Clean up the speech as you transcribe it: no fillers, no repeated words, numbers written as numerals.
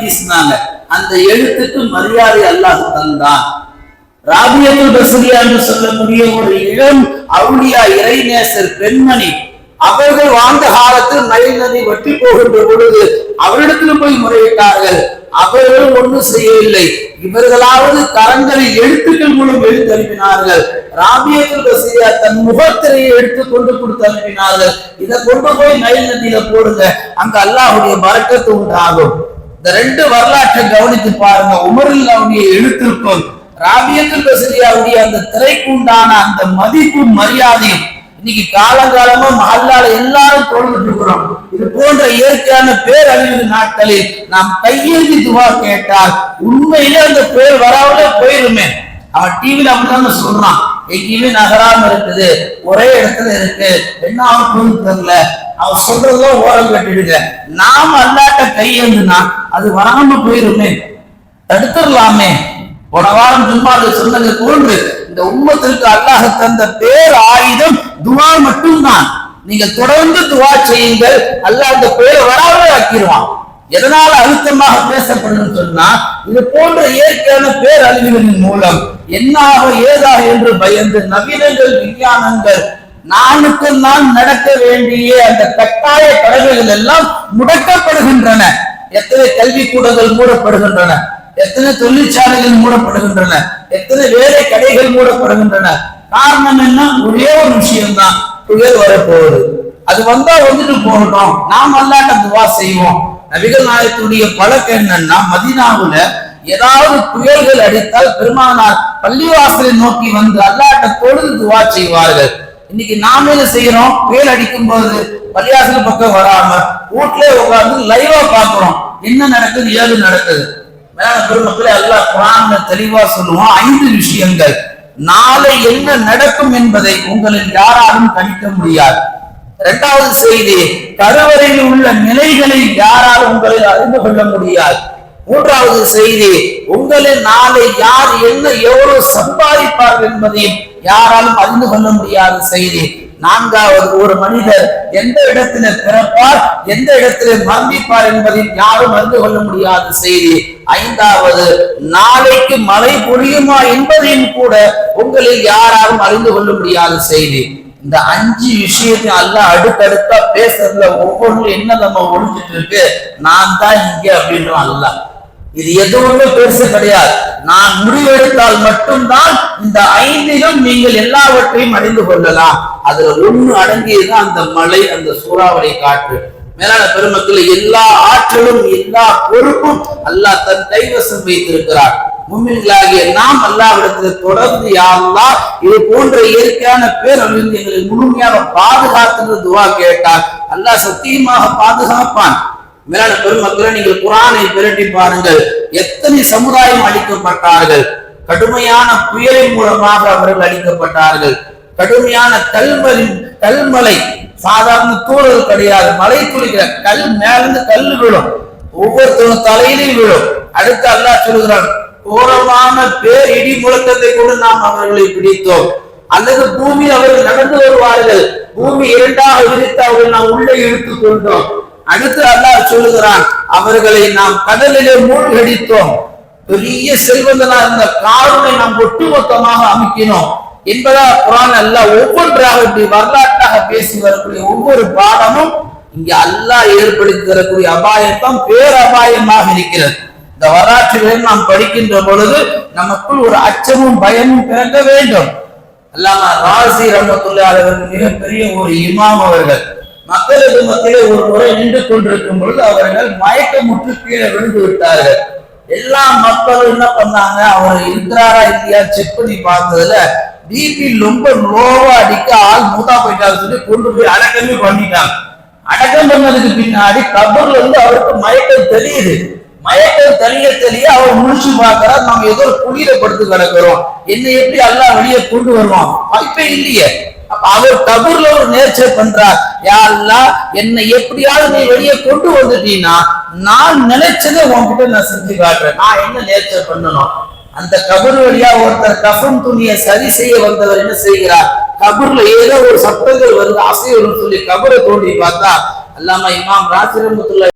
வீசினாங்க. அந்த எழுத்துக்கு மரியாதை அல்லாஹ் தந்தான். ராபியத்துல் பஸ்ரியா என்று சொல்லக்கூடிய ஒரு இளம் அவுலியா இறைநேசர் பெண்மணி, அவர்கள் வாழ்ந்த காலத்தில் நைல் நதி வற்றி போகின்ற பொழுது அவரிடத்தில் போய் முறையிட்டார்கள். அவர்கள் ஒன்றும் செய்யவில்லை. இவர்களாவது கரங்களில் எழுத்துக்கள் மூலம் எழுத்து அனுப்பினார்கள். ராபியத்துல் பஸ்ரியா தன் முகத்திரையை எடுத்து கொண்டு கொடுத்து அனுப்பினார்கள். இதை கொண்டு போய் நைல் நதியில போடுங்க, அங்க அல்லாஹ்வுடைய பரக்கத்து உண்டாகும். இந்த ரெண்டு வரலாற்றை கவனித்து பாருங்க. உமருல்லாவுடைய எழுத்திற்கும் ராபியத்துல் பஸ்ரியாவுடைய அந்த திரைக்கு உண்டான அந்த மதிப்பும் மரியாதையும் இன்னைக்கு காலங்காலமா மஹல்லால எல்லாரும் தொழுதுட்டு இருக்கிறோம். இது போன்ற இயற்கையான பேரழிவு நாட்களில் நாம் கையெழுதி துவா கேட்டால் உண்மையிலே அந்த பேர் வராமலே போயிருமே. அவன் டிவில அப்படிதான் சொல்றான், எங்கேயுமே நகராம இருக்குது, ஒரே இடத்துல இருக்கு, என்ன ஆகும் தெரியல. அவன் சொல்றதும் ஓரம் கட்டிடுங்க. நாம அல்லாட்ட கையெழுந்துனா அது வராம போயிருமே, தடுத்துடலாமே. போன வாரம் ஜும்மால சொன்னது போன்று இந்த உம்மத்திற்கு அல்லாஹ் தந்த பேர் ஆயுதம் துவா மட்டும்தான். நீங்க தொடர்ந்து துவா செய்யுங்கள், அல்லாஹ் அந்த பேரை வராமலே ஆக்கிடுவான். எதனால அழுத்தமாக பேசப்படும் சொன்னா, இது போன்ற இயற்கையான பேரழிவுகளின் மூலம் என்னாக ஏதாக என்று பயந்து நவீனங்கள் விஞ்ஞானங்கள் நாளுக்கு நாள் நடக்க வேண்டிய அந்த கட்டாய கடமைகள் எல்லாம் முடக்கப்படுகின்றன. எத்தனை கல்விக்கூடங்கள் மூடப்படுகின்றன, எத்தனை தொழிற்சாலைகள் மூடப்படுகின்றன, எத்தனை வேலை கடைகள் மூடப்படுகின்றன. காரணம் என்ன? ஒரே ஒரு விஷயம்தான், புயல் வரப்போகுது. அது வந்தா வந்துட்டு போகட்டும், நாம் அல்லாட்ட துவா செய்வோம். நபிகள் நாயகத்துடைய பழக்கம் என்னன்னா, மதீனாவுல ஏதாவது புயல்கள் அடித்தால் பெருமானார் பள்ளிவாசலை நோக்கி வந்து அல்லாட்ட தொழுது துவா செய்வார்கள். இன்னைக்கு நாம என்ன செய்யறோம்? புயல் அடிக்கும் போது பள்ளிவாசல் பக்கம் வராம வீட்லயே உட்கார்ந்து லைவா பாக்குறோம், என்ன நடக்குது ஏது நடக்குது. பெருமக்களே, அல்லாஹ் குர்ஆன்ல தெளிவா சொல்லுவான், 5 விஷயங்கள் நாளை என்ன நடக்கும் என்பதை உங்களில் யாராலும் கணிக்க முடியாது. 2வது செய்தி, கருவறையில் உள்ள நிலைகளை யாராலும் உங்களில் அறிந்து கொள்ள முடியாது. 3வது செய்தி, உங்களில் நாளை யார் என்ன எவ்வளவு சம்பாதிப்பார்கள் என்பதையும் யாராலும் அறிந்து கொள்ள முடியாத செய்தி. 4வது, ஒரு மனிதர் எந்த இடத்துல பிறப்பார், எந்த இடத்துல மரணிப்பார் என்பதையும் யாரும் அறிந்து கொள்ள முடியாத செய்தி. 5வது, நாளைக்கு மழை பொழியுமா என்பதையும் கூட உங்களில் யாராலும் அறிந்து கொள்ள முடியாத செய்தி. இந்த 5 விஷயத்தையும் அல்லாஹ் அடுத்தடுத்தா பேசுறதுல ஒவ்வொன்றும் என்ன நம்ம ஒழிஞ்சிட்டு இருக்கு, நான் தான் இங்க அப்படின்றோம் அல்லாஹ். இது எதுவுமே பெருசு கிடையாது. நான் முடிவெடுத்தால் மட்டும்தான் இந்த 5லும் நீங்கள் எல்லாவற்றையும் அறிந்து கொள்ளலாம். அதுல ஒண்ணு அடங்கியதுதான் அந்த மழை, அந்த சூறாவளி காற்று. மேலான பெருமக்கள், எல்லா ஆற்றலும் எல்லா பொறுப்பும் அல்லாஹ் தன் கைவசம் வைத்திருக்கிறார். முஃமின்களாகிய நாம் அல்லாஹ்விடத்தில் தொடர்ந்து யா அல்லாஹ் இது போன்ற இயற்கையான பேரழிவு எங்களை முழுமையாக பாதுகாத்து துவா கேட்டால் அல்லாஹ் சத்தியமாக பாதுகாப்பான். மேலான பெருமக்களை, நீங்கள் குர்ஆனை பிரட்டி பாருங்கள். எத்தனை சமுதாயம் அழிக்கப்பட்டார்கள். கடுமையான புயலின் மூலமாக அவர்கள் அழிக்கப்பட்டார்கள். கடுமையான கல்மலை, சாதாரண தூறல் கிடையாது, மழை துளிக்கிற கல் மேலிருந்து கல் விழும், ஒவ்வொருத்தரும் தலையிலையும் விழும். அடுத்து அல்லாஹ் சொல்கிறான், கோரமான பேர் இடி முழக்கத்தை கொண்டு நாம் அவர்களை பிடித்தோம். அல்லது பூமியில் அவர்கள் நடந்து வருவார்கள், பூமி 2ஆக விரித்து அவர்கள் நாம் உள்ளே இழுத்துக் கொண்டோம். அடுத்து அல்லாஹ் சொல்லுகிறான், அவர்களை நாம் கடலிலே மூழ்கடித்தோம். பெரிய செல்வந்தனா இருந்த காரூனை நாம் ஒட்டுமொத்தமாக அமைக்கினோம் என்பதா குர்ஆன் அல்லாஹ் ஒவ்வொன்றாக இப்படி வரலாற்றாக பேசி வரக்கூடிய ஒவ்வொரு பாடமும் இங்க அல்லாஹ் ஏற்படுத்தி தரக்கூடிய அபாயத்தான் பேரபாயமாக இருக்கிறது. இந்த வரலாற்றுகளை நாம் படிக்கின்ற பொழுது நமக்குள் ஒரு அச்சமும் பயமும் பிறக்க வேண்டும். அல்லாமா ராசி ரஹ்மத்துல்லாஹி அலைஹி மிகப்பெரிய ஒரு இமாம் அவர்கள் மக்களுக்கு மத்தியிலே ஒரு முறை நின்று கொண்டிருக்கும் பொழுது அவர்கள் மயக்கமுற்று கீழே விழுந்து விட்டார்கள். எல்லா மக்களும் என்ன பண்ணாங்க, அவர் இருக்கிறாரா இல்லையா செக் பண்ணி பார்த்ததுல பிபி ரொம்ப லோவா அடிக்க ஆள் மூத்தா போயிட்டாரு சொல்லி கொண்டு போய் அடக்கமே பண்ணிட்டாங்க. அடக்கம் பண்ணதுக்கு பின்னாடி கபர்ல இருந்து அவருக்கு மயக்கம் தெரியுது. மயக்கம் தெரிய அவர் முடிச்சு பார்க்கிறார், நம்ம ஏதோ குளிர படுத்து கிடக்கிறோம், என்ன எப்படி அல்லாஹ் வெளியே கொண்டு வருவான், வாய்ப்பே இல்லையே. அப்ப அவர் கபூர்ல ஒரு நேர்ச்சை பண்றார், யா அல்லாஹ் என்னை எப்படியாவது நீ வெளியே கொண்டு வந்துட்டீங்கன்னா நான் நினைச்சதை உன்கிட்ட நான் செஞ்சு காட்டுறேன், நான் என்ன நேர்ச்சை பண்ணணும். அந்த கபூர் வழியா ஒருத்தர் கஃன் துணியை சரி செய்ய வந்தவர் என்ன செய்கிறார், கபூர்ல ஏதோ ஒரு சப்தங்கள் வருது அசைவம் சொல்லி கபரை தோண்டி பார்த்தா அல்லாமா இமாம் ராசி ரஹ்மத்துல்லாஹி